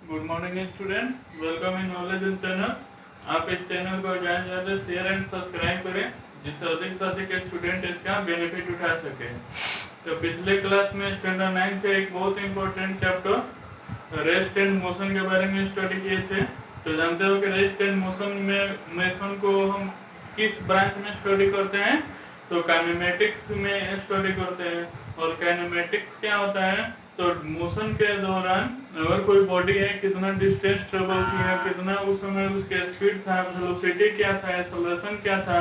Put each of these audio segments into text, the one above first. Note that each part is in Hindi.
Good morning student, welcome in knowledge in channel. आप इस चैनल को ज़्यादा से ज़्यादा शेयर एंड सब्सक्राइब करें जिससे अधिक से अधिक स्टूडेंट इसका बेनिफिट उठा सके। तो पिछले क्लास में स्टैंडर्ड 9 के एक बहुत important chapter rest and motion के बारे में स्टडी किए थे। तो जानते हो कि रेस्ट एंड मोशन को हम किस ब्रांच में स्टडी करते हैं? तो काइनेमेटिक्स में स्टडी करते हैं। और काइनेमेटिक्स क्या होता है? तो मोशन के दौरान अगर कोई बॉडी है कितना डिस्टेंस ट्रेवल किया, कितना उस समय उसके स्पीड था, वेलोसिटी क्या था, एक्सेलरेशन क्या था,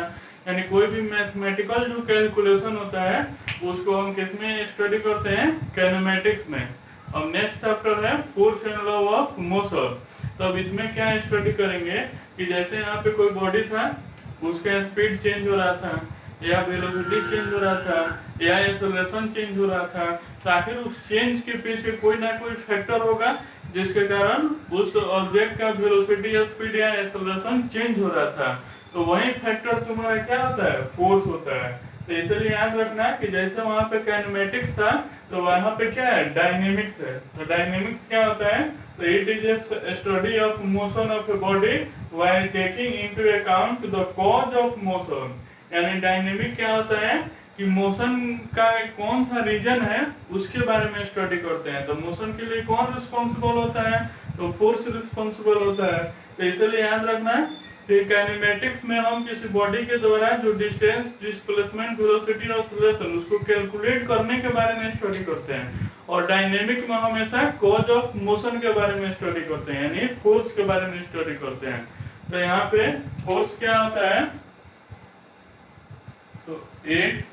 यानी कोई भी मैथमेटिकल जो कैलकुलेशन होता है उसको हम किस में स्टडी करते हैं? काइनेमेटिक्स में। अब नेक्स्ट चैप्टर है force and law of motion. तो अब इसमें क्या स्टडी करेंगे कि जैसे यहाँ पे कोई बॉडी था, उसका स्पीड चेंज हो रहा था या वेलोसिटी चेंज हो रहा था या एक्सेलरेशन चेंज हो रहा था, तो आखिर उस चेंज के पीछे कोई ना कोई फैक्टर होगा जिसके कारण उस ऑब्जेक्ट का वेलोसिटी या स्पीड या एक्सेलरेशन चेंज हो रहा था। तो वही फैक्टर तुम्हारा क्या होता है? फोर्स होता है। तो इसलिए याद रखना कि जैसे वहां पे काइनेमेटिक्स था तो वहां पे क्या है? डायनेमिक्स है। तो डायनेमिक्स क्या होता है? तो it is a study of motion of a body while taking into account the cause of motion. यानी डायनेमिक क्या होता है कि मोशन का कौन सा रीजन है उसके बारे में स्टडी करते हैं। तो मोशन के लिए कौन रिस्पॉन्सिबल होता है? तो फोर्स रिस्पॉन्सिबल होता है। तो इसलिए याद रखना है कि काइनेमेटिक्स में हम किसी बॉडी के द्वारा जो डिस्टेंस, डिस्प्लेसमेंट, वेलोसिटी और एक्सेलरेशन उसको कैलकुलेट करने के बारे में स्टडी करते हैं। और डायनेमिक में हमेशा कॉज ऑफ मोशन के बारे में स्टडी करते हैं, यानी फोर्स के बारे में स्टडी करते हैं। तो यहाँ पे फोर्स क्या होता है? तो it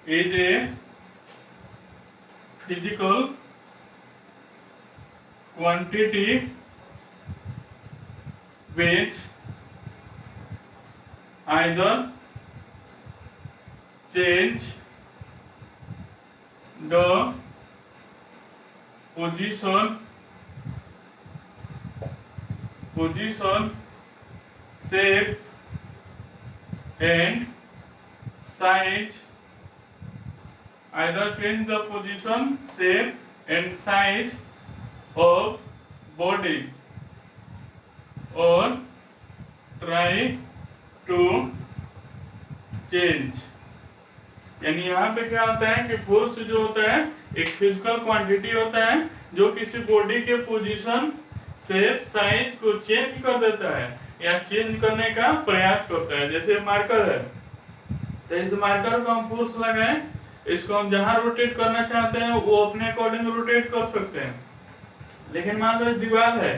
is a physical quantity which either change the position, shape and size, either change the position, shape and size of body or try to change। यानी यहाँ पे क्या होता है कि फोर्स जो होता है एक फिजिकल क्वांटिटी होता है जो किसी बॉडी के पोजीशन, शेप, साइज को चेंज कर देता है या चेंज करने का प्रयास करता है। जैसे मार्कर है, तो इस मार्कर को हम फोर्स लगाएं, इसको हम जहां रोटेट करना चाहते हैं वो अपने अकॉर्डिंग रोटेट कर सकते हैं। लेकिन मान लो दीवार है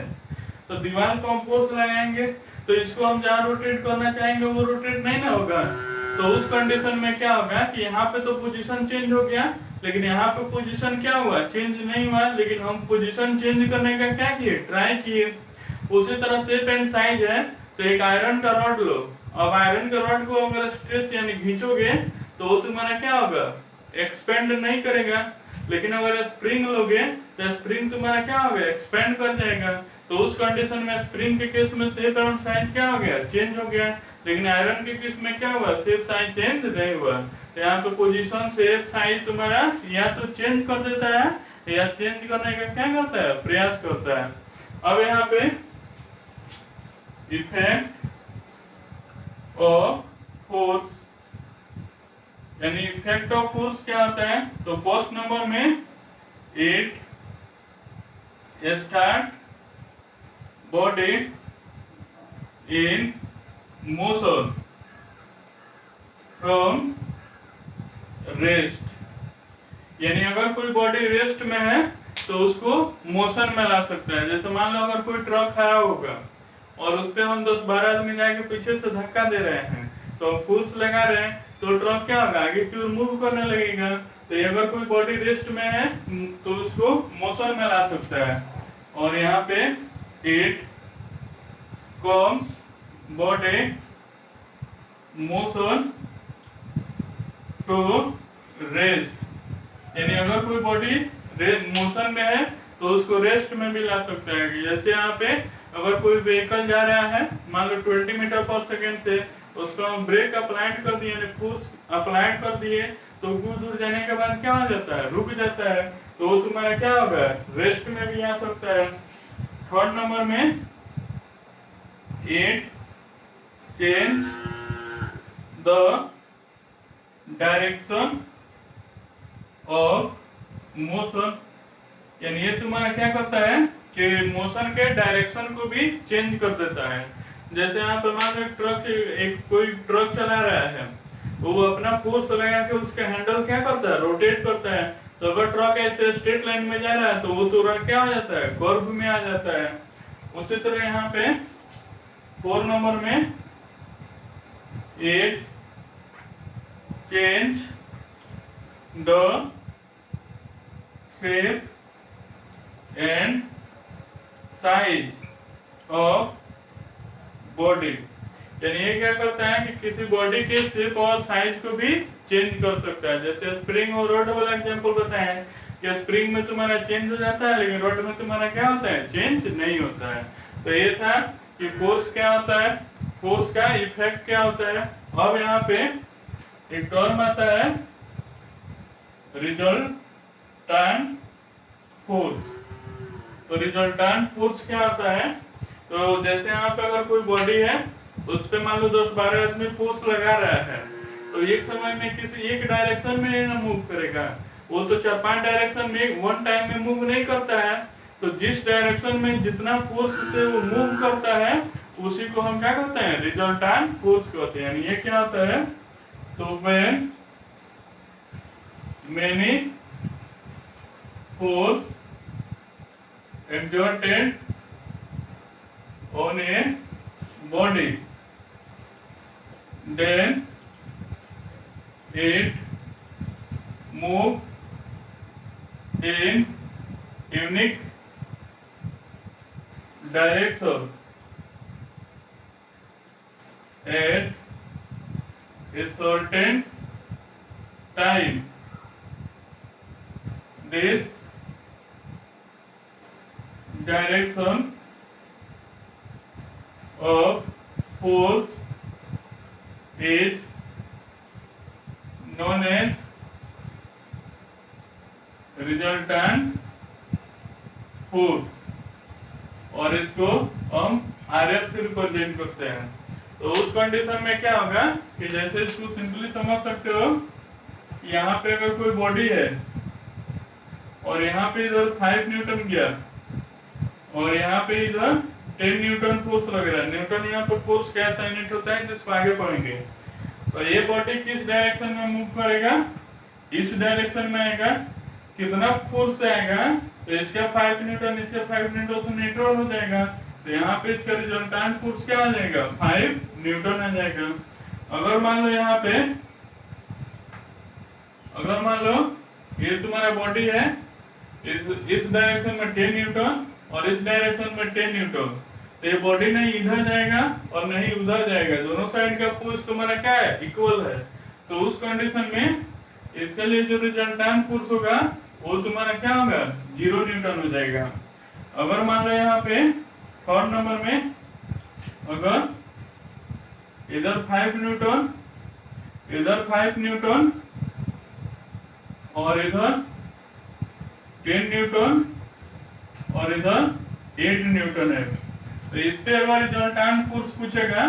तो दीवार को हम फोर्स लगाएंगे तो इसको हम जहां रोटेट करना चाहेंगे वो रोटेट नहीं ना होगा। तो उस कंडीशन में क्या होगा कि यहाँ पे तो पोजीशन चेंज हो गया लेकिन यहाँ पे पोजीशन क्या हुआ? चेंज नहीं हुआ। लेकिन हम पोजीशन चेंज करने का क्या किए? ट्राई किए। उसी तरह शेप एंड साइज है, तो एक आयरन का रॉड लो। अब आयरन के रॉड को अगर स्ट्रेच यानी खींचोगे तो वो तुम्हारा क्या होगा? एक्सपेंड नहीं करेगा। लेकिन अगर स्प्रिंग लोगे तो स्प्रिंग तुम्हारा क्या होगा? एक्सपेंड कर जाएगा। तो उस कंडीशन में स्प्रिंग के केस में शेप एंड साइज क्या हो गया? चेंज हो गया। लेकिन आयरन के केस में क्या हुआ? शेप साइज चेंज नहीं हुआ। तो यहाँ पे पोजीशन, शेप, साइज तुम्हारा या तो चेंज कर देता है या चेंज करने का क्या करता है? प्रयास करता है। अब यहाँ पे इफेक्ट ऑफ फोर्स, यानी इफेक्ट ऑफ फोर्स क्या होता है? तो फर्स्ट नंबर में it start body in motion from rest. यानी अगर कोई बॉडी रेस्ट में है तो उसको मोशन में ला सकता है। जैसे मान लो अगर कोई ट्रक आया होगा और उस पे हम 10-12 आदमी जाके पीछे से धक्का दे रहे हैं तो हम फोर्स लगा रहे हैं तो ट्रक क्या होगा? आगे की ओर मूव करने लगेगा। तो अगर कोई बॉडी रेस्ट में है तो उसको मोशन में ला सकता है। और यहाँ पे it comes body motion to rest. यानी अगर कोई बॉडी मोशन में है तो उसको रेस्ट में भी ला सकता है। जैसे यहाँ पे अगर कोई व्हीकल जा रहा है मान लो 20 मीटर पर सेकेंड से, उसको हम ब्रेक अप्लाइड कर दिए, फोर्स अप्लाइड कर दिए तो कुछ दूर जाने के बाद क्या हो जाता है? रुक जाता है। तो तुम्हारा क्या होगा, रेस्ट में भी आ सकता है। थर्ड नंबर में it change the direction of motion, यानी ये तुम्हारा क्या करता है कि मोशन के डायरेक्शन को भी चेंज कर देता है। जैसे यहाँ पे मान लो कोई ट्रक चला रहा है, वो अपना फोर्स लगा के उसका हैंडल क्या करता है, रोटेट करता है। तो अगर ट्रक ऐसे स्ट्रेट लाइन में जा रहा है तो वो तो क्या हो जाता है, कर्व में आ जाता है। उसी तरह यहाँ पे 4 नंबर में it change the shape and size of body, यानी ये क्या करता है कि किसी बॉडी के शेप और साइज को भी चेंज कर सकता है। जैसे स्प्रिंग और रॉड वाला एग्जांपल बताएं कि स्प्रिंग में तुम्हारा चेंज हो जाता है, लेकिन रॉड में तुम्हारा क्या होता है, चेंज नहीं होता है। तो ये था कि फोर्स क्या होता है, फोर्स का इफेक्ट क्या होता है। अब यहाँ पे एक टर्म आता है रिजल्टेंट फोर्स। तो रिजल्टेंट फोर्स क्या होता है, तो जैसे यहाँ पे अगर कोई बॉडी है उस पे मान लो 10-12 आदमी फोर्स लगा रहा है, तो एक समय में किसी एक डायरेक्शन में ना मूव करेगा, वो तो 4-5 डायरेक्शन में वन टाइम में मूव नहीं करता है। तो जिस डायरेक्शन में जितना फोर्स से वो मूव करता है उसी को हम क्या कहते हैं, रिजल्टेंट फोर्स कहते हैं। यानी ये क्या होता है, तो when many force exerted on a body, then it move in unique direction at a certain time. This direction of force is known as resultant force, और इसको हम RF से रिप्रेजेंट करते हैं। तो उस कंडीशन में क्या होगा कि जैसे इसको सिंपली समझ सकते हो, यहाँ पे अगर कोई बॉडी है और यहाँ पे इधर 5 न्यूटन गया और यहाँ पे इधर 10 न्यूटन फोर्स लग रहा है। न्यूटन यहाँ पर फोर्स कैसा यूनिट होता है जिसको आगे पढ़ेंगे। तो ये बॉडी किस डायरेक्शन में मूव करेगा, इस डायरेक्शन में आएगा। कितना फोर्स आएगा, तो इसका 5 न्यूटन इसके 5 न्यूटन से न्यूट्रल हो जाएगा। तो यहाँ पे इसका रिजल्टेंट फोर्स क्या आ जाएगा, 5 न्यूटन आ जाएगा। अगर मान लो यहाँ पे, अगर मान लो ये तुम्हारा बॉडी है, इस डायरेक्शन में 10 न्यूटन और इस डायरेक्शन में 10 न्यूटन, तो ये बॉडी नहीं इधर जाएगा और नहीं उधर जाएगा, दोनों साइड का फोर्स तुम्हारा क्या है, इक्वल है। तो उस कंडीशन में इसके लिए जो रिजल्टेंट फोर्स होगा वो तुम्हारा क्या होगा, 0 न्यूटन हो जाएगा। अगर मान लो यहाँ पे थर्ड नंबर में अगर इधर 5 न्यूटन, इधर 5 न्यूटन और इधर 10 न्यूटन और इधर 8 न्यूटन है, तो इस पे अगर रिजल्टेंट फोर्स पूछेगा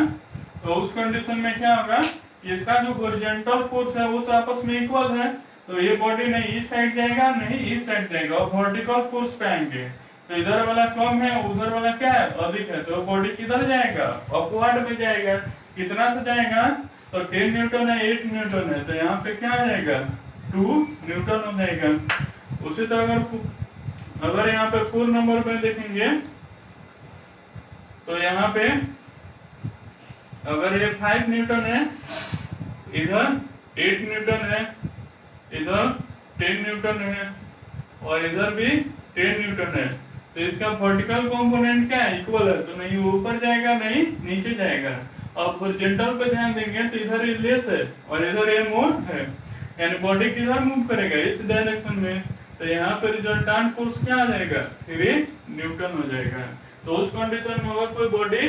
तो उस कंडीशन में क्या होगा, इसका जो हॉरिजॉन्टल फोर्स है वो तो आपस में इक्वल है। तो ये बॉडी नहीं इस साइड जाएगा नहीं इस साइड जाएगा और वर्टिकल फोर्स पे आएंगे। तो इधर वाला कम है उधर वाला क्या है, अधिक है। तो बॉडी किधर जाएगा, अपवर्ड में जाएगा। कितना से जाएगा, तो 10 न्यूटन है 8 न्यूटन है, तो यहाँ पे क्या आ जाएगा, 2 न्यूटन हो जाएगा। उसी तरह अगर यहाँ पे 4 नंबर में देखेंगे तो यहाँ पे अगर ये 5 न्यूटन है, इधर 8 न्यूटन है, इधर 10 न्यूटन है और इधर भी 10 न्यूटन है, तो इसका वर्टिकल कंपोनेंट क्या है, इक्वल है। तो नहीं ऊपर जाएगा नहीं नीचे जाएगा। और हॉरिजॉन्टल पे ध्यान देंगे तो इधर ये लेस है और इधर ये मोर है, यानी बॉडी किधर मूव करेगा, इस डायरेक्शन में। तो यहाँ पे रिजल्टेंट फोर्स क्या आ जाएगा, 3 न्यूटन हो जाएगा। तो उस कंडीशन में अगर कोई बॉडी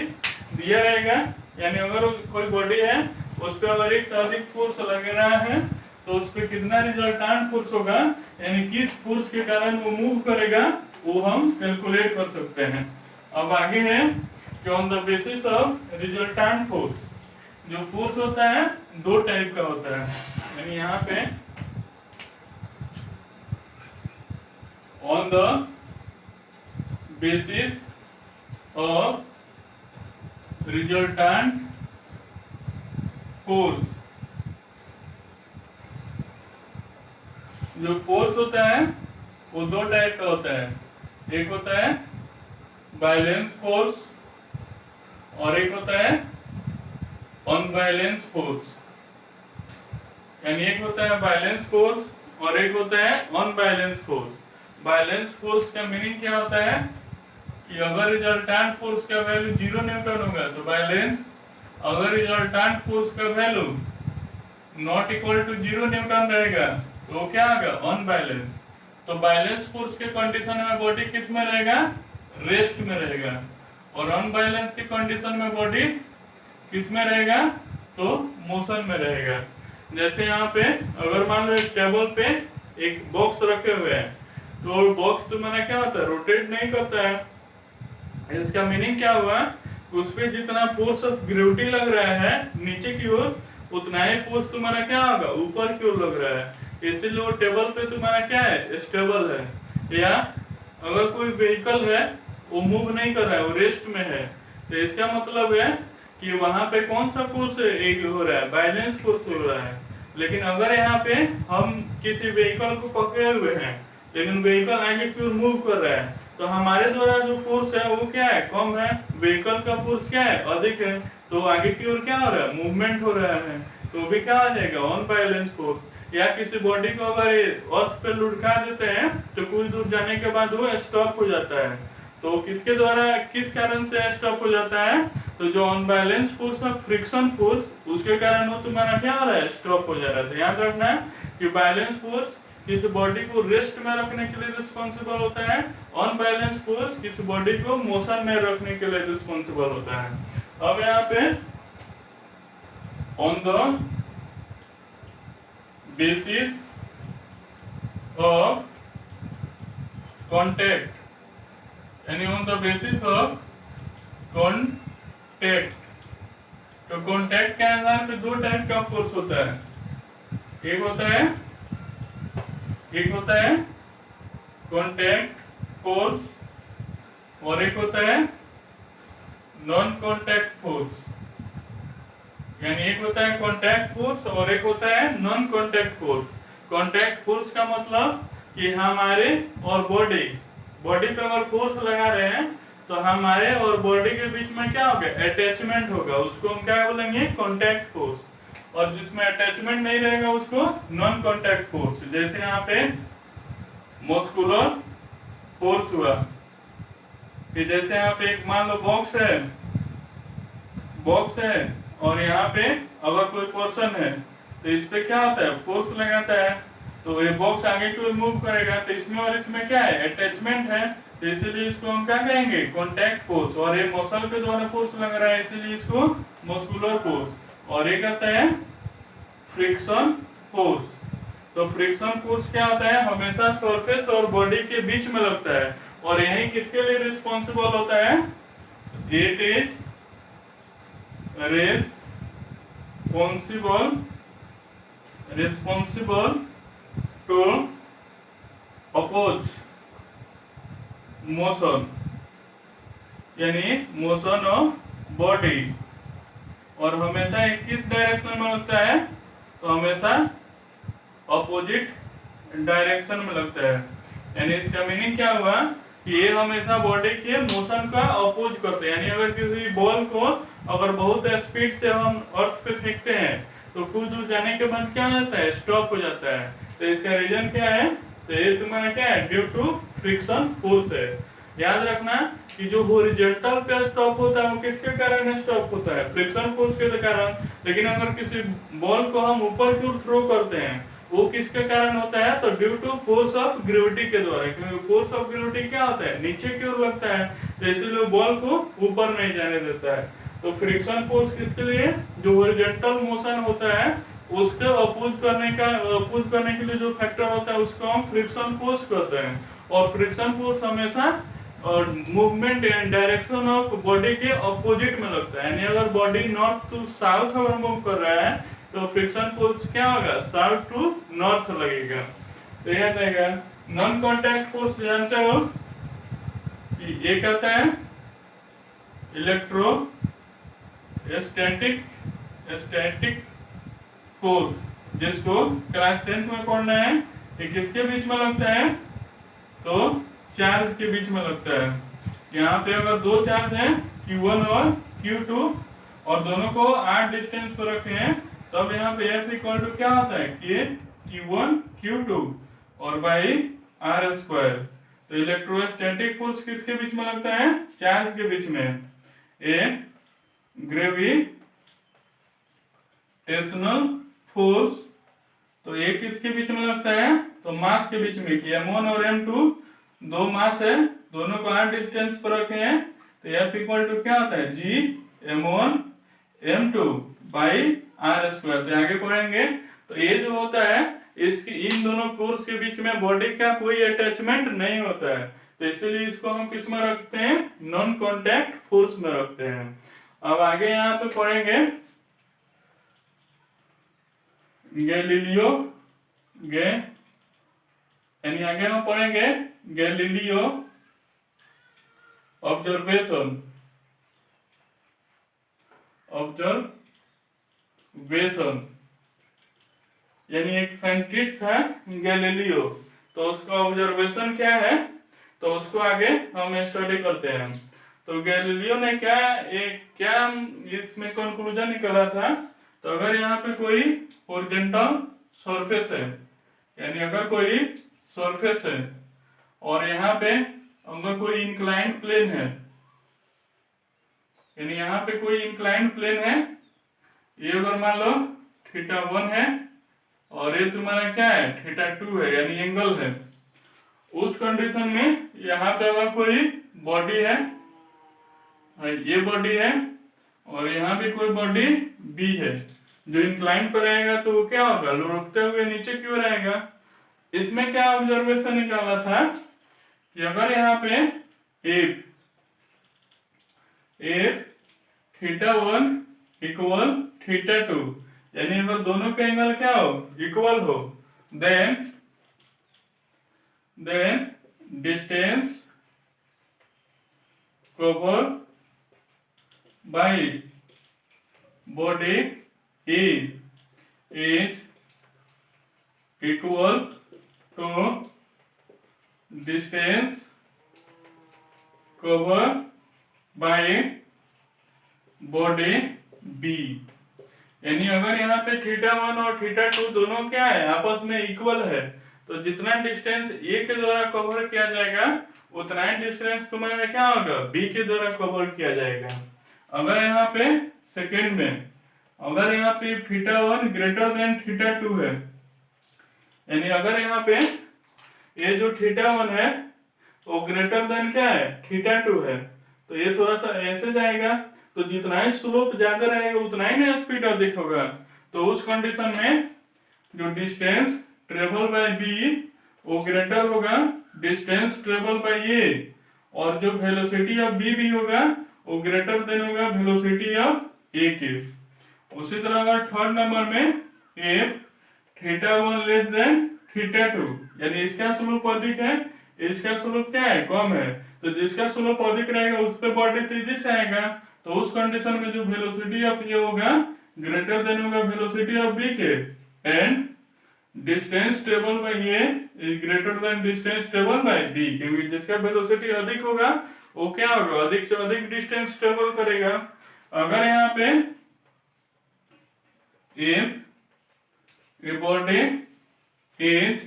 दिया रहेगा, यानी अगर कोई बॉडी है उस पर अगर एक से अधिक फोर्स लग रहा है तो उस पर कितना रिजल्टेंट फोर्स होगा, यानी किस फोर्स के कारण वो मूव करेगा, वो हम कैलकुलेट कर सकते हैं। अब आगे है कि on the basis of resultant force, जो फोर्स होता है दो टाइप का होता है, यानी यहाँ पे on the basis of resultant force, जो फोर्स होता है वो दो टाइप का होता है, एक होता है बैलेंस फोर्स और एक होता है अनबैलेंस फोर्स। यानी एक होता है बैलेंस फोर्स और एक होता है अनबैलेंस फोर्स। बैलेंस फोर्स का मीनिंग क्या होता है कि अगर रिजल्टेंट फोर्स का वैल्यू 0 न्यूटन होगा तो बैलेंस, अगर रिजल्टेंट फोर्स का value not equal to 0 newton रहेगा तो वो क्या होगा, अनबैलेंस। तो बैलेंस फोर्स के कंडीशन में बॉडी किस में रहेगा, रेस्ट में रहेगा, और अनबैलेंस के कंडीशन में बॉडी किस में रहेगा, तो मोशन में रहेगा। जैसे यहाँ पे अगर मान लो एक टेबल पे एक बॉक्स रखे हुए हैं, तो बॉक्स तुम्हारा क्या होता है, रोटेट नहीं करता है। इसका मीनिंग क्या हुआ, उस पे जितना फोर्स ऑफ ग्रेविटी लग रहा है नीचे की ओर, उतना ही फोर्स तुम्हारा क्या होगा, ऊपर की ओर लग रहा है। इसीलिए वो टेबल पे तुम्हारा क्या है, स्टेबल है। या अगर कोई व्हीकल है वो मूव नहीं कर रहा है, वो रेस्ट में है, तो इसका मतलब है कि वहां पे कौन सा फोर्स एक हो रहा है, बैलेंस फोर्स हो रहा है। लेकिन अगर यहाँ पे हम किसी व्हीकल को पकड़े हुए हैं लेकिन व्हीकल आगे की ओर मूव कर रहा है, तो हमारे द्वारा जो फोर्स है वो क्या है, कम है, व्हीकल का फोर्स क्या है, अधिक है, तो आगे की ओर क्या हो रहा है, मूवमेंट हो रहा है, तो भी क्या आ जाएगा, अनबैलेंस फोर्स। या किसी बॉडी को अगर अर्थ पे लुढ़का देते हैं तो कुछ दूर जाने के बाद वो स्टॉप हो जाता है, तो किसके द्वारा, किस कारण से स्टॉप हो जाता है, तो जो अनबैलेंस फोर्स है, फ्रिक्शन फोर्स, उसके कारण वो तुम्हारा क्या हो रहा है, स्टॉप हो जा रहा था। याद रखना है कि बैलेंस फोर्स किसी बॉडी को रेस्ट में रखने के लिए रिस्पॉन्सिबल होता है, अनबैलेंस फोर्स किसी बॉडी को मोशन में रखने के लिए रिस्पॉन्सिबल होता है। अब यहाँ पे on the basis of contact, यानी on the basis of contact, तो कॉन्टेक्ट के आधार पे दो टाइप का फोर्स होता है, एक होता है कॉन्टैक्ट फोर्स और एक होता है नॉन कॉन्टैक्ट फोर्स। यानी एक होता है कॉन्टैक्ट फोर्स और एक होता है non contact force. Contact force का मतलब कि हमारे और बॉडी पे अगर फोर्स लगा रहे हैं तो हमारे और बॉडी के बीच में क्या होगा, अटैचमेंट होगा, उसको हम क्या बोलेंगे, कॉन्टैक्ट फोर्स। और जिसमें अटैचमेंट नहीं रहेगा उसको नॉन कॉन्टैक्ट फोर्स। जैसे यहाँ पे मस्कुलर फोर्स हुआ कि जैसे यहाँ पे एक मान लो बॉक्स है और यहाँ पे अगर कोई पर्सन है तो इस पे क्या होता है, फोर्स लगाता है, तो ये बॉक्स आगे की ओर मूव करेगा, तो इसमें और इसमें क्या है, अटैचमेंट है, तो इसीलिए इसको हम क्या कहेंगे, कॉन्टैक्ट फोर्स। और ये मसल के द्वारा फोर्स लग रहा है इसीलिए इसको मस्कुलर फोर्स। और एक आता है फ्रिक्शन फोर्स। तो फ्रिक्शन फोर्स क्या होता है, हमेशा सरफेस और बॉडी के बीच में लगता है, और यही किसके लिए रिस्पॉन्सिबल होता है, it is responsible to oppose motion, यानी मोशन ऑफ बॉडी। और हमेशा एक किस डायरेक्शन में लगता है, तो हमेशा अपोजिट डायरेक्शन में लगता है। यानी इसका मीनिंग क्या हुआ कि ये हमेशा बॉडी के मोशन का अपोज करते हैं। यानी अगर किसी बॉल को अगर बहुत स्पीड से हम अर्थ पे फेंकते हैं तो कुछ दूर जाने के बाद क्या हो जाता है, स्टॉप हो जाता है। तो इसका रीजन क्या है, तो ये तुम्हारा क्या है, ड्यू टू फ्रिक्शन फोर्स है। याद रखना कि जो हॉरिजॉन्टल पे स्टॉप होता है वो किसके कारण स्टॉप होता है, फ्रिक्शन फोर्स के कारण। लेकिन अगर किसी बॉल को हम ऊपर की ओर थ्रो करते हैं वो किसके कारण होता है, तो due to force of gravity के द्वारा, क्योंकि फोर्स ऑफ ग्रेविटी क्या होता है, नीचे की ओर लगता है, तो इसलिए बॉल को ऊपर नहीं जाने देता है। तो फ्रिक्शन फोर्स किसके लिए, जो हॉरिजॉन्टल मोशन होता है उसको अपोज करने के लिए जो फैक्टर होता है उसको हम फ्रिक्शन फोर्स कहते हैं। और फ्रिक्शन फोर्स हमेशा और movement and direction of body के अपोजिट में लगता है। यानी अगर बॉडी नॉर्थ टू साउथ अगर मूव कर रहा है तो फ्रिक्शन फोर्स क्या होगा, साउथ टू नॉर्थ लगेगा। तो यह रहेगा नॉन कांटेक्ट फोर्स। जानते हो कि ये कहता है स्टैटिक फोर्स, जिसको क्लास 10th में पढ़ना है। ये किसके बीच में लगता है, तो चार्ज के बीच में लगता है। यहाँ पे अगर दो चार्ज हैं Q1 और Q2 और दोनों को r डिस्टेंस पर रखे हैं, तब यहाँ पे F इक्वल टू क्या होता है, K Q1 Q2 और बाई r स्क्वायर। तो इलेक्ट्रोस्टैटिक फोर्स किसके बीच में लगता है, चार्ज के बीच में। ए ग्रेविटेशनल फोर्स, तो ये किसके बीच में लगता है, तो मास के बीच में, कि m1 और m2 दो मास है, दोनों को r डिस्टेंस पर रखे हैं। तो F इक्वल टू क्या होता है, G m1 m2 by r square. तो आगे पढ़ेंगे। तो ये जो होता है इसकी इन दोनों फोर्स के बीच में बॉडी का कोई अटैचमेंट नहीं होता है, तो इसलिए इसको हम किस में रखते हैं, नॉन कांटेक्ट फोर्स में रखते हैं। अब आगे यहाँ पे पढ़ेंगे गैलीलियो यानी आगे हम पढ़ेंगे गैलीलियो ऑब्जर्वेशन यानी एक साइंटिस्ट है गैलीलियो, तो उसका ऑब्जर्वेशन क्या है, तो उसको आगे हम स्टडी करते हैं। तो गैलीलियो ने क्या इसमें कंक्लूजन निकाला था, तो अगर यहाँ पे कोई हॉरिजॉन्टल सरफेस है, यानी अगर कोई सरफेस है और यहाँ पे अगर कोई इंक्लाइंड प्लेन है, यानी यहाँ पे कोई इंक्लाइंड प्लेन है, ये अगर मान लो θ1 है और ये तुम्हारा क्या है, θ2 है, यानी एंगल है। उस कंडीशन में यहाँ पे अगर कोई बॉडी है, ये बॉडी है और यहाँ भी कोई बॉडी बी है, जो इंक्लाइन पर रहेगा तो वो क्या होगा, लुढ़कते हुए नीचे क्यों रहेगा। इसमें क्या ऑब्जर्वेशन निकाला था कि अगर यहाँ पे एफ θ1 इक्वल θ2, यानी अगर दोनों के एंगल क्या हो, इक्वल हो, then distance cover by body is equal to distance cover by body B. यानी अगर यहाँ पे θ1 और θ2 दोनों क्या है, आपस में इक्वल है, तो जितना डिस्टेंस ए के द्वारा कवर किया जाएगा उतना ही डिस्टेंस तुम्हारा क्या होगा, बी के द्वारा कवर किया जाएगा। अगर यहाँ पे सेकेंड में अगर यहाँ पे θ1 ग्रेटर देन θ2 है, यानी अगर यहाँ पे ये जो θ1 है वो ग्रेटर देन क्या है, θ2 है, तो ये थोड़ा सा ऐसे जाएगा, तो जितना ही स्लोप ज्यादा रहेगा उतना ही ना स्पीड अधिक होगा। तो उस कंडीशन में जो डिस्टेंस ट्रेवल बाय बी वो ग्रेटर होगा डिस्टेंस ट्रेवल बाय ए, और जो वेलोसिटी ऑफ बी भी होगा वो ग्रेटर देन होगा वेलोसिटी ऑफ ए के। उसी तरह अगर थर्ड नंबर में एफ θ1 लेस देन θ2, यानी इसका स्लोप अधिक है, इसका स्लोप क्या है, कम है, तो जिसका स्लोप अधिक रहेगा उस पे बॉडी तेजी से आएगा। तो उस कंडीशन में जो वेलोसिटी ऑफ ए होगा ग्रेटर देन होगा वेलोसिटी ऑफ बी के, and distance travel by A is greater than distance travel by B, क्योंकि जिसका वेलोसिटी अधिक होगा वो क्या होगा, अधिक से अधिक डिस्टेंस ट्रेवल करेगा। अगर यहाँ पे a body is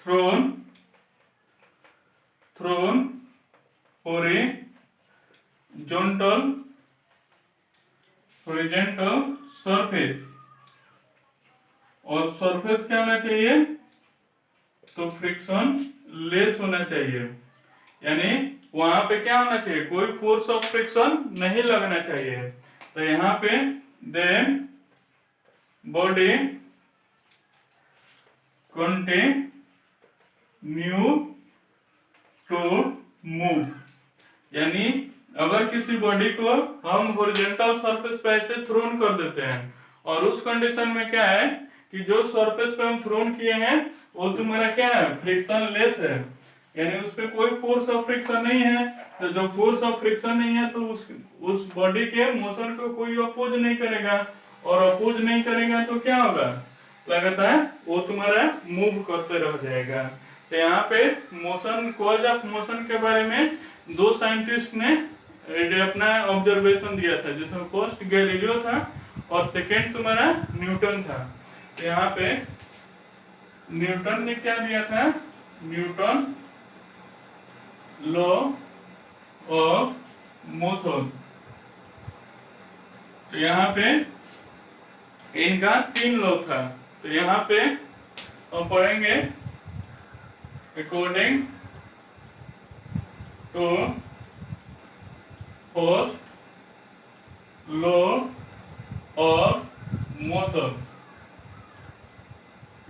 thrown horizontal surface, और सरफेस क्या होना चाहिए, तो फ्रिक्शन लेस होना चाहिए, यानी वहां पे क्या होना चाहिए, कोई फोर्स ऑफ फ्रिक्शन नहीं लगना चाहिए। तो यहाँ पे then body continue to move, यानी अगर किसी बॉडी को हम हॉरिजॉन्टल सरफेस पे ऐसे थ्रोन कर देते हैं और उस कंडीशन में क्या है कि जो सरफेस पे हम थ्रोन किए हैं वो तुम्हारा क्या है, फ्रिक्शन लेस है, यानी उस पे कोई फोर्स ऑफ फ्रिक्शन नहीं है। तो जब फोर्स ऑफ फ्रिक्शन नहीं है तो उस बॉडी के मोशन को कोई अपोज नहीं करेगा, और अपोज नहीं करेगा तो क्या होगा, लगता है वो तुम्हारा मूव करते रह जाएगा। तो यहाँ पे मोशन, कॉज ऑफ मोशन के बारे में दो साइंटिस्ट ने अपना ऑब्जर्वेशन दिया था, जिसमें फर्स्ट गैलीलियो था और सेकेंड तुम्हारा न्यूटन था। तो यहाँ पे न्यूटन ने क्या दिया था, न्यूटन लॉ ऑफ मोशन। तो यहाँ पे इनका 3 लॉ था। तो यहाँ पे हम पढ़ेंगे according to first law of motion,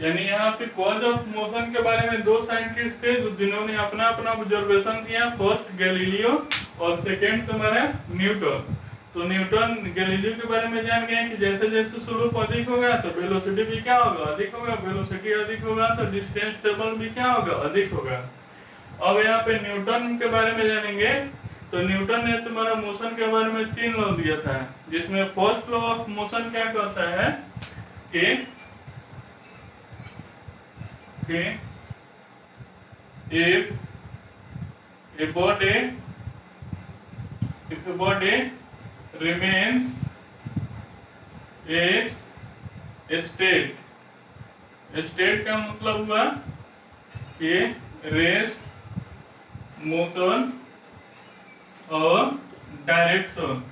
यानी यहाँ पे कॉज ऑफ मोशन के बारे में दो साइंटिस्ट थे जिन्होंने अपना अपना ऑब्जर्वेशन किया, फर्स्ट गैलीलियो और सेकेंड तुम्हारा न्यूटन। तो न्यूटन गैलीलियो के बारे में जान गए कि जैसे जैसे स्लोप अधिक होगा तो वेलोसिटी भी क्या होगा, अधिक होगा, वेलोसिटी अधिक होगा तो डिस्टेंस टेबल भी क्या होगा, अधिक होगा। अब यहाँ पे न्यूटन के बारे में जानेंगे। तो न्यूटन ने तुम्हारा मोशन के बारे में 3 लॉ दिया था, जिसमें फर्स्ट लॉ ऑफ मोशन क्या कहता है कि if a body remains its state का मतलब हुआ कि रेस्ट, मोशन और direction.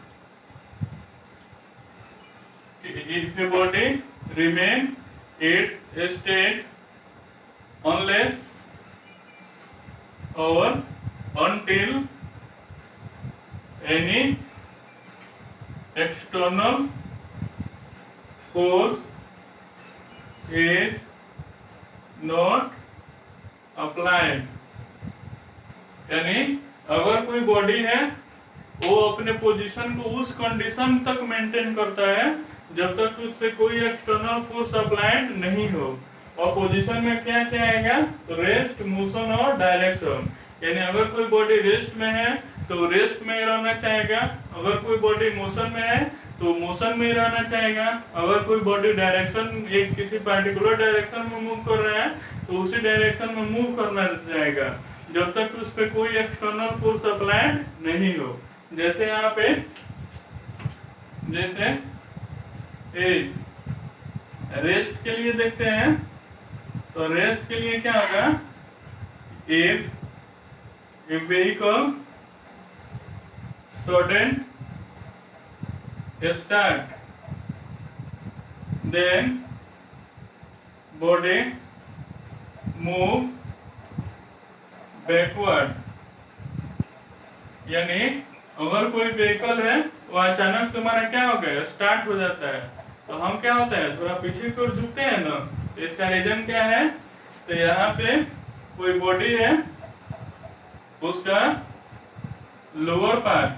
if a body remain its state unless or until any external force is not applied, यानी अगर कोई बॉडी है वो अपने पोजीशन को उस कंडीशन तक मेंटेन करता है जब तक उस पे कोई एक्सटर्नल फोर्स अप्लाइड नहीं हो। और पोजीशन में क्या क्या आएगा, तो रेस्ट, मोशन और डायरेक्शन, यानी अगर कोई बॉडी रेस्ट में है तो रेस्ट में रहना चाहेगा, अगर कोई बॉडी मोशन में है तो मोशन में रहना चाहेगा, अगर कोई बॉडी डायरेक्शन एक किसी पार्टिकुलर डायरेक्शन में मूव कर रहा है तो उसी डायरेक्शन में मूव करना चाहेगा जब तक उस पे कोई एक्सटर्नल फोर्स अप्लाइड नहीं हो। जैसे यहाँ पे जैसे रेस्ट के लिए देखते हैं, तो रेस्ट के लिए क्या होगा, if vehicle sudden start then body move backward, यानी अगर कोई व्हीकल है वो अचानक तुम्हारा क्या हो गया, स्टार्ट हो जाता है तो हम क्या होता है थोड़ा पीछे की ओर झुकते हैं ना। इसका रीजन क्या है, तो यहाँ पे कोई बॉडी है, उसका लोअर पार्ट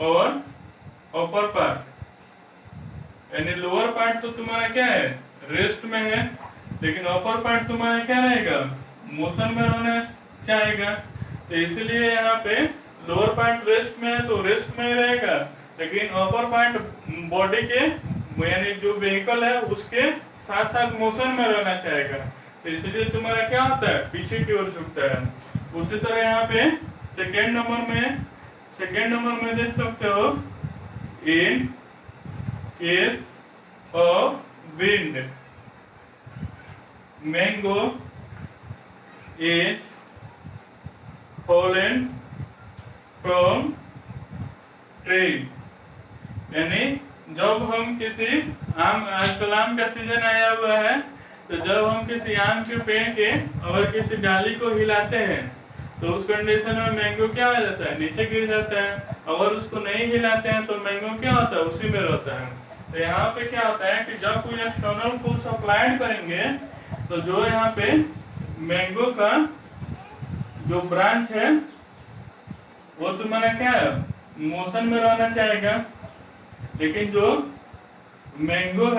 और अपर पार्ट, यानी लोअर पार्ट तो तुम्हारा क्या है, रेस्ट में है, लेकिन अपर पार्ट तुम्हारा क्या रहेगा, मोशन में रहना चाहेगा। तो इसलिए यहाँ पे लोअर पार्ट रेस्ट में है तो रेस्ट में ही रहेगा, लेकिन अपर पार्ट बॉडी के यानी जो व्हीकल है उसके साथ साथ मोशन में रहना चाहेगा, तो इसलिए तुम्हारा क्या होता है, पीछे की ओर झुकता है। उसी तरह यहाँ पे सेकेंड नंबर में देख सकते हो, in case of wind mango is fallen from tree, यानी जब हम किसी आम, आजकल आम का सीजन आया हुआ है, तो जब हम किसी आम के पेड़ के अगर किसी डाली को हिलाते हैं तो उस कंडीशन में मैंगो क्या हो जाता है, नीचे गिर जाता है। अगर उसको नहीं हिलाते हैं तो मैंगो क्या होता है, उसी में रहता है। तो यहाँ पे क्या होता है कि जब कोई एक्सटर्नल फोर्स अप्लाइड करेंगे तो जो यहाँ पे मैंगो का जो ब्रांच है वो तुम्हारा क्या है, मोशन में रहना चाहेगा, लेकिन जो मैंगो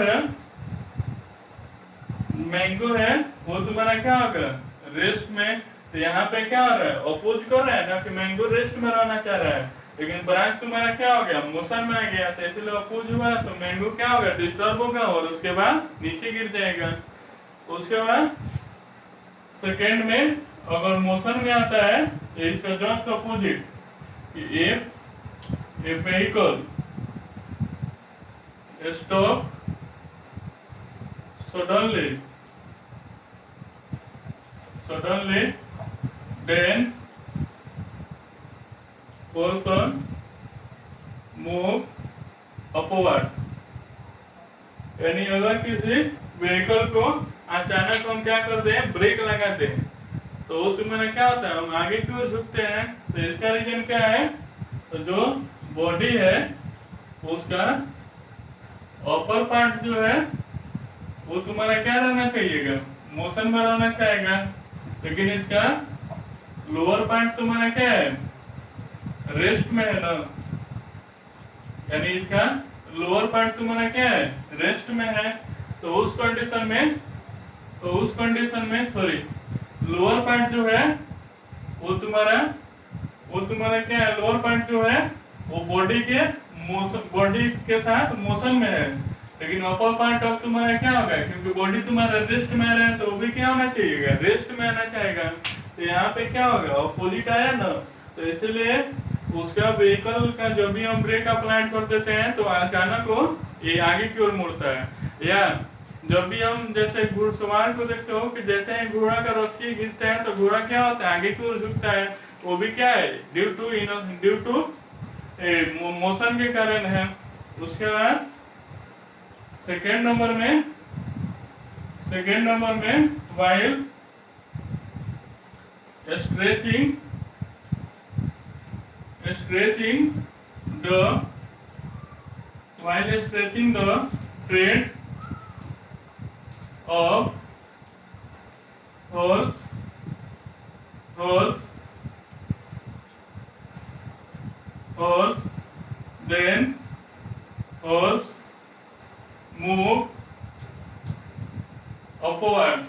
है वो तुम्हारा क्या होगा, रेस्ट में। तो यहाँ पे क्या हो रहा है, अपोज कर रहा है ना कि मैंगो रेस्ट में रहना चाह रहा है, लेकिन ब्रांच तुम्हारा क्या हो गया, मोशन में आ गया, तो इसलिए अपोज हुआ, तो मैंगो क्या होगा, डिस्टर्ब होगा और उसके बाद नीचे गिर जाएगा। उसके बाद सेकेंड में अगर मोशन में आता है तो इसका just opposite, if a vehicle stop suddenly then person move upward। यानी अगर किसी व्हीकल को अचानक हम क्या करते हैं, ब्रेक लगाते हैं, तो वो तुम्हारा क्या होता है, हम आगे की ओर झुकते हैं। तो इसका रीजन क्या है, तो जो बॉडी है उसका अपर पार्ट जो है वो तुम्हारा क्या रहना चाहिएगा, मोशन में रहना चाहेगा, लेकिन इसका लोअर पार्ट तुम्हारा क्या है, रेस्ट में है ना। यानी इसका लोअर पार्ट तुम्हारा क्या है, रेस्ट में है। तो उस कंडीशन में सॉरी, लोअर पार्ट जो है वो तुम्हारा क्या है, लोअर पार्ट जो है वो बॉडी के साथ मोशन में है, लेकिन अपर पार्ट अब तुम्हारा क्या होगा, क्योंकि बॉडी तुम्हारा रेस्ट में रहे तो वो भी क्या होना चाहिएगा, रेस्ट में आना चाहेगा। तो यहाँ पे क्या होगा, अपोजिट आया ना, तो इसलिए उसका व्हीकल का जब भी हम ब्रेक अप्लाई कर देते हैं तो अचानक वो ये आगे की ओर मुड़ता है। या जब भी हम जैसे घुड़सवार को देखते हो कि जैसे ही घोड़ा का रस्सी गिरता है तो घोड़ा क्या होता है, आगे की ओर झुकता है, वो भी क्या है, ड्यू टू मोशन के कारण है। उसके बाद सेकेंड नंबर में while stretching the tread of horse then horse move upward।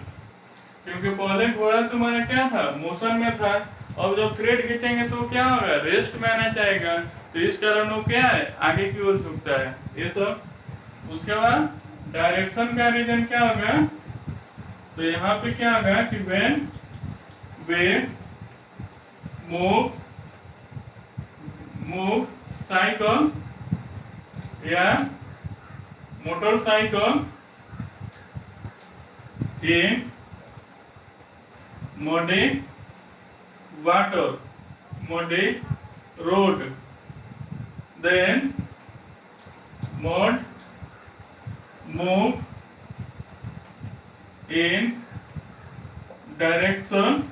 क्योंकि पहले घोड़ा तुम्हारा क्या था, मोशन में था, अब जब थ्रेड खींचेंगे तो क्या होगा, रेस्ट में आना चाहेगा, तो इस कारण वो क्या है, आगे की ओर झुकता है ये सब। उसके बाद डायरेक्शन का रीजन क्या होगा, तो यहाँ पे क्या होगा कि व्हेन वे मूव साइकिल या motorcycle in muddy road, then move in direction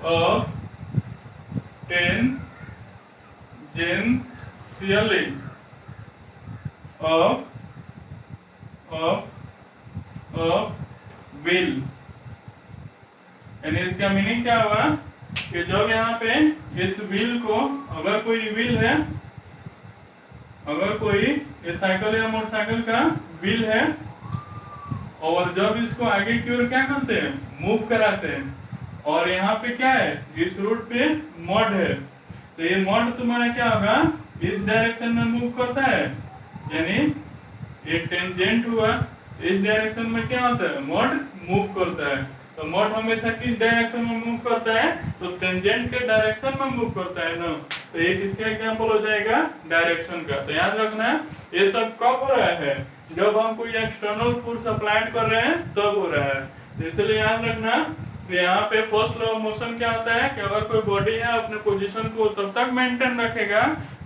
of tangentially of wheel. यानी इसका मीनिंग क्या हुआ कि जब यहाँ पे इस व्हील को, अगर कोई व्हील है, अगर कोई ये साइकिल या मोटरसाइकिल का व्हील है और जब इसको आगे की ओर क्या करते हैं, मूव कराते हैं, और यहाँ पे क्या है, इस रूट पे मड है, तो ये मड तुम्हारा क्या होगा, इस डायरेक्शन में मूव करता है, यानी ये टेंजेंट हुआ, इस डायरेक्शन में क्या होता है, मड मूव करता है। तो मड हमेशा किस डायरेक्शन में मूव करता है, तो टेंजेंट के डायरेक्शन में मूव करता है ना। तो ये किसका एग्जांपल हो जाएगा, डायरेक्शन का। तो याद रखना ये सब कब हो रहा है, जब हम कोई एक्सटर्नल फोर्स अप्लाई कर रहे हैं तब हो रहा है। तो इसलिए याद रखना यहाँ पे फर्स्ट लॉ ऑफ मोशन क्या होता है कि अगर कोई बॉडी है अपने पोजीशन को तब तक मेंटेन रखेगा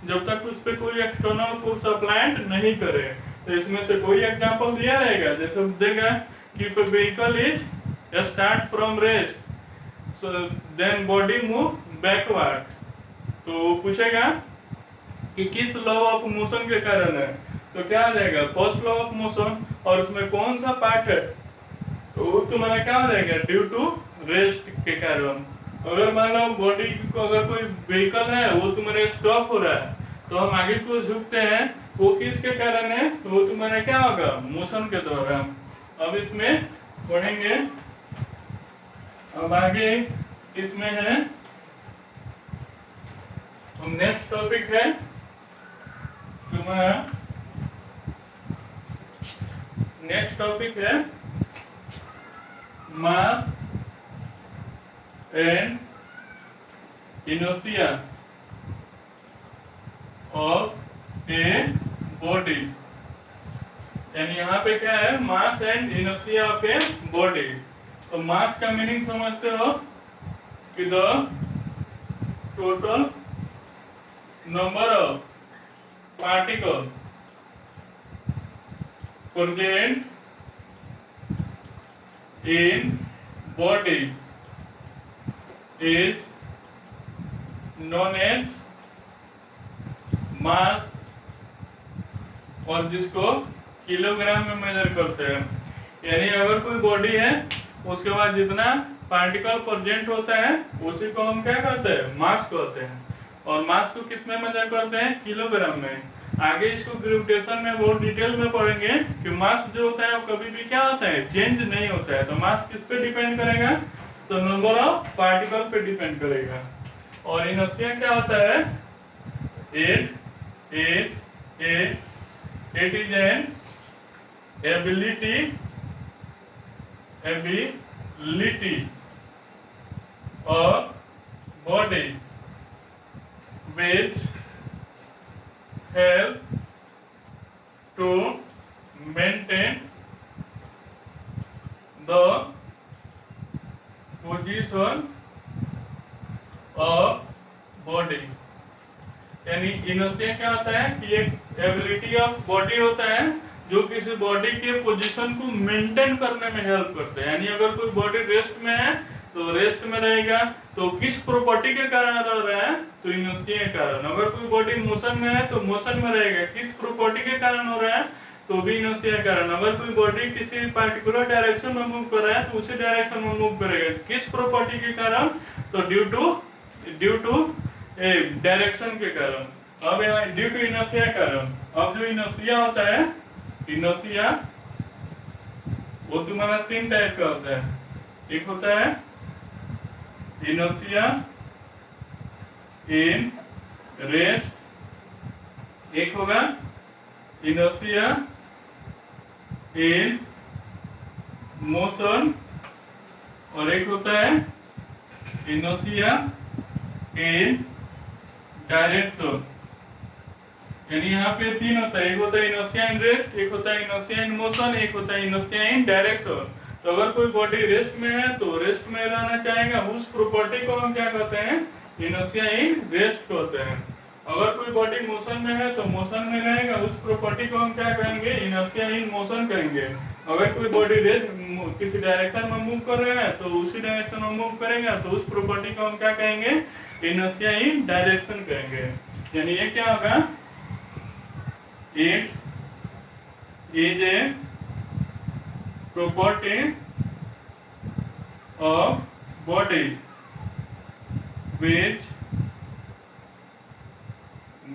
जब तक उस पर कोई एक्सटर्नल फोर्स अप्लाई नहीं करे। तो इसमें से कोई एग्जांपल दिया रहेगा, जैसे देगा कि if a vehicle is start from rest so then body move backward, तो पूछेगा कि किस लॉ ऑफ मोशन के कारण है, तो क्या आ जाएगा फर्स्ट लॉ ऑफ मोशन, और उसमें कौन सा पार्ट है, तो तुम्हारा क्या हो जाएगा ड्यू टू रेस्ट के कारण। अगर मान लो बॉडी को अगर कोई व्हीकल है वो तुम्हारे स्टॉप हो रहा है तो हम आगे को झुकते हैं, वो किसके कारण है, तो वो तुम्हारा क्या होगा मोशन के द्वारा। अब इसमें पढ़ेंगे, अब आगे इसमें है तो नेक्स्ट टॉपिक है तुम्हारा, नेक्स्ट टॉपिक है mass and inertia of a body. यानी यहाँ पे क्या है mass and inertia of a body. तो मास का मीनिंग समझते हो कि the total number of particle present in body is known as मास, और जिसको किलोग्राम में मेजर करते हैं। यानी अगर कोई बॉडी है उसके बाद जितना पार्टिकल प्रेजेंट होता है उसी को हम क्या करते हैं मास कहते हैं, और मास को किस में मेजर करते हैं किलोग्राम में। आगे इसको ग्रेविटेशन में बहुत डिटेल में पढ़ेंगे कि मास जो होता है वो कभी भी क्या होता है चेंज नहीं होता है। तो मास किस पे डिपेंड करेगा, तो नंबर ऑफ पार्टिकल पे डिपेंड करेगा। और इनर्शिया क्या होता है, it is an ability of body which help to maintain the position of body। यानी इनर्शिया क्या होता है कि एक एबिलिटी ऑफ बॉडी होता है जो किसी बॉडी के पोजीशन को मेंटेन करने में हेल्प करता है। यानी अगर कोई बॉडी रेस्ट में है तो रेस्ट में रहेगा, तो किस प्रॉपर्टी के कारण रह रहा है, तो इनर्शिया के कारण। अगर कोई बॉडी मोशन में है तो मोशन में रहेगा, किस प्रॉपर्टी के कारण हो रहा है, तो भी इनर्शिया के कारण। अगर कोई बॉडी किसी पार्टिकुलर डायरेक्शन में मूव कर रहा है तो उसी डायरेक्शन में मूव करेगा, किस प्रॉपर्टी के कारण, तो ड्यू टू डायरेक्शन के कारण। अब यहाँ ड्यू टू इनर्शिया के कारण। अब जो इनर्शिया होता है, इनर्शिया वो तुम्हारा तीन टाइप का होता है। एक होता है इनर्शिया इन रेस्ट, एक होगा इनर्शिया इन मोशन, और एक होता है इनर्शिया इन डायरेक्शन। यानी यहाँ पे तीन होता है, एक होता है इनर्शिया इन रेस्ट, एक होता है इनर्शिया इन मोशन, एक होता है इनर्शिया इन डायरेक्शन। तो अगर कोई बॉडी रेस्ट में है तो रेस्ट में रहना चाहेगा, उस प्रॉपर्टी को हम क्या कहते हैं इनर्शिया इन रेस्ट कहते हैं। अगर कोई बॉडी मोशन में है तो मोशन में रहेगा, उस प्रॉपर्टी को हम क्या कहेंगे इनर्शिया इन मोशन कहेंगे। अगर कोई बॉडी रेस्ट किसी डायरेक्शन में मूव कर रहा है तो उसी डायरेक्शन में मूव करेगा, तो उस प्रॉपर्टी को हम क्या कहेंगे इनर्शिया इन डायरेक्शन कहेंगे। यानी ये क्या होगा, it is a property of body which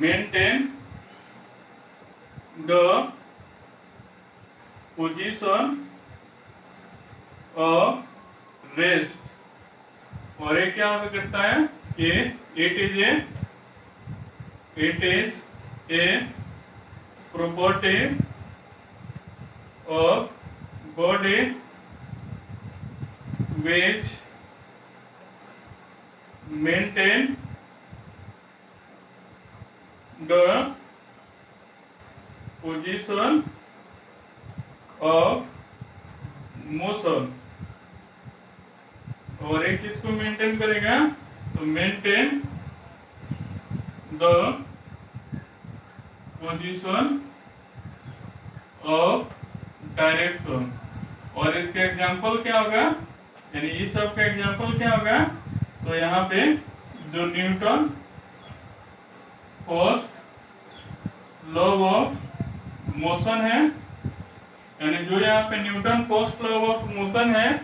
maintain the position of rest। और ये क्या करता है कि it is a property of body which maintain the position of motion। और एक किसको मेंटेन करेगा, तो maintain the position of direction. और इसका एग्जाम्पल क्या होगा, यानी इस सब का एग्जाम्पल क्या होगा, तो यहाँ पे जो Newton first law of motion है, यानी जो यहाँ पे Newton first law of motion है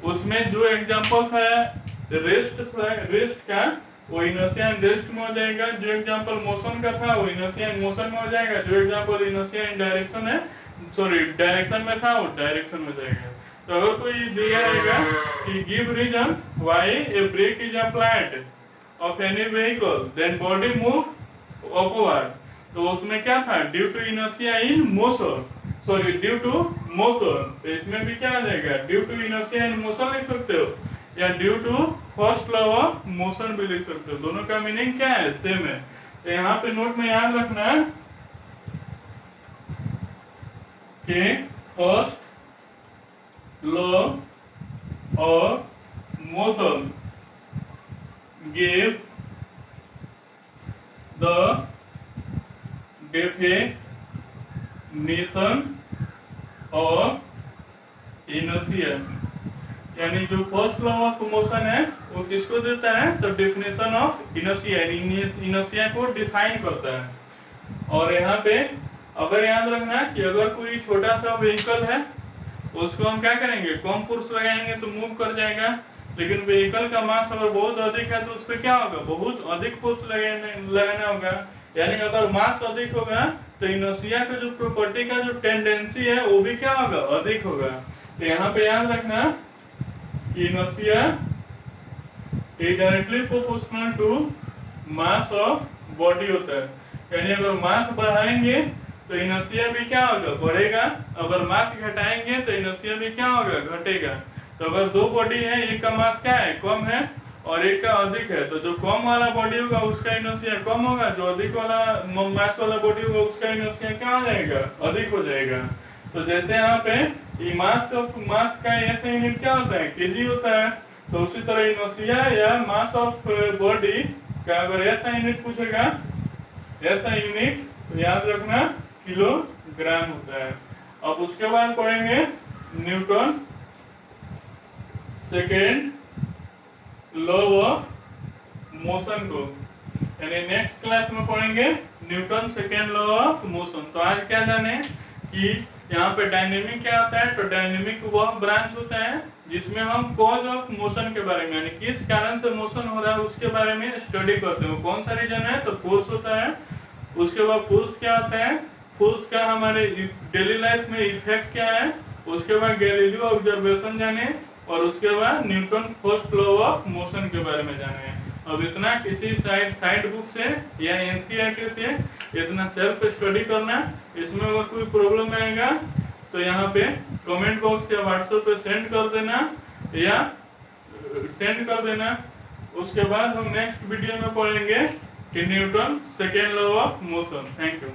उसमें जो एग्जांपल्स है रेस्ट का वो इनर्शिया एंड रेस्ट में हो जाएगा, जो एग्जांपल मोशन का था वो इनर्शिया एंड मोशन में हो जाएगा, जो एग्जांपल इनर्शिया एंड डायरेक्शन है डायरेक्शन में था वो डायरेक्शन में जाएगा। तो अगर कोई दिया रहेगा कि give reason why a brake is applied of any vehicle then body move upward, तो उसमें क्या था due to inertia in motion, sorry due to motion, तो इसमें भी क्या आ जाएगा due to inertia in motion लिख सकते हो या due to first law of motion भी लिख सकते हो, दोनों का मीनिंग क्या है सेम है। तो यहाँ पे नोट में याद रखना कि first law of motion give the definition of inertia, यानी जो फर्स्ट लॉ ऑफ मोशन है वो किसको देता है तो डेफिनेशन ऑफ इनर्शिया, इनर्शिया को डिफाइन करता है। और यहाँ पे अगर याद रखना कि अगर कोई छोटा सा व्हीकल है उसको हम क्या करेंगे कम फोर्स लगाएंगे तो मूव कर जाएगा, लेकिन व्हीकल का मास अगर बहुत अधिक है तो उस पर क्या होगा बहुत अधिक फोर्स लगाना होगा, यानी अगर मास अधिक होगा तो इनर्शिया का जो प्रॉपर्टी का जो टेंडेंसी है वो भी क्या होगा अधिक होगा। तो यहाँ पे याद रखना कि inertia is directly proportional to mass of body होता है, यानी अगर मास बढ़ाएंगे तो इनर्शिया भी क्या होगा बढ़ेगा, अगर मास घटाएंगे तो इनर्शिया भी क्या होगा घटेगा। तो अगर दो बॉडी है एक का मास क्या है कम है और एक का अधिक है, तो जो कम वाला बॉडी होगा उसका इनर्शिया कम होगा, जो अधिक वाला मास वाला बॉडी होगा उसका इनर्शिया क्या हो जाएगा अधिक हो जाएगा। तो जैसे यहाँ पे मास का ऐसा यूनिट क्या होता है केजी होता है, तो उसी तरह इनर्शिया या मास ऑफ बॉडी का अगर ऐसा यूनिट पूछेगा ऐसा यूनिट तो याद रखना किलोग्राम होता है। अब उसके बाद पढ़ेंगे Newton second law of motion को, यानी नेक्स्ट क्लास में पढ़ेंगे Newton second law of motion. तो आज क्या जाने कि यहाँ पे डायनेमिक क्या होता है, तो डायनेमिक वह ब्रांच होता है जिसमें हम कॉज ऑफ मोशन के बारे में यानी किस कारण से मोशन हो रहा है उसके बारे में स्टडी करते हैं। कौन सा रीजन है तो फोर्स होता है, उसके बाद फोर्स क्या होता है, फोर्स का हमारे डेली लाइफ में इफेक्ट क्या है, उसके बाद गैलीलियो ऑब्जर्वेशन जाने और उसके बाद Newton first law of motion के बारे में जाने। अब इतना किसी साइड बुक से या एनसीईआरटी से इतना सेल्फ स्टडी करना, इसमें अगर कोई प्रॉब्लम आएगा तो यहाँ पे कमेंट बॉक्स या व्हाट्सएप पे सेंड कर देना। उसके बाद हम नेक्स्ट वीडियो में पढ़ेंगे कि Newton second law of motion. Thank you.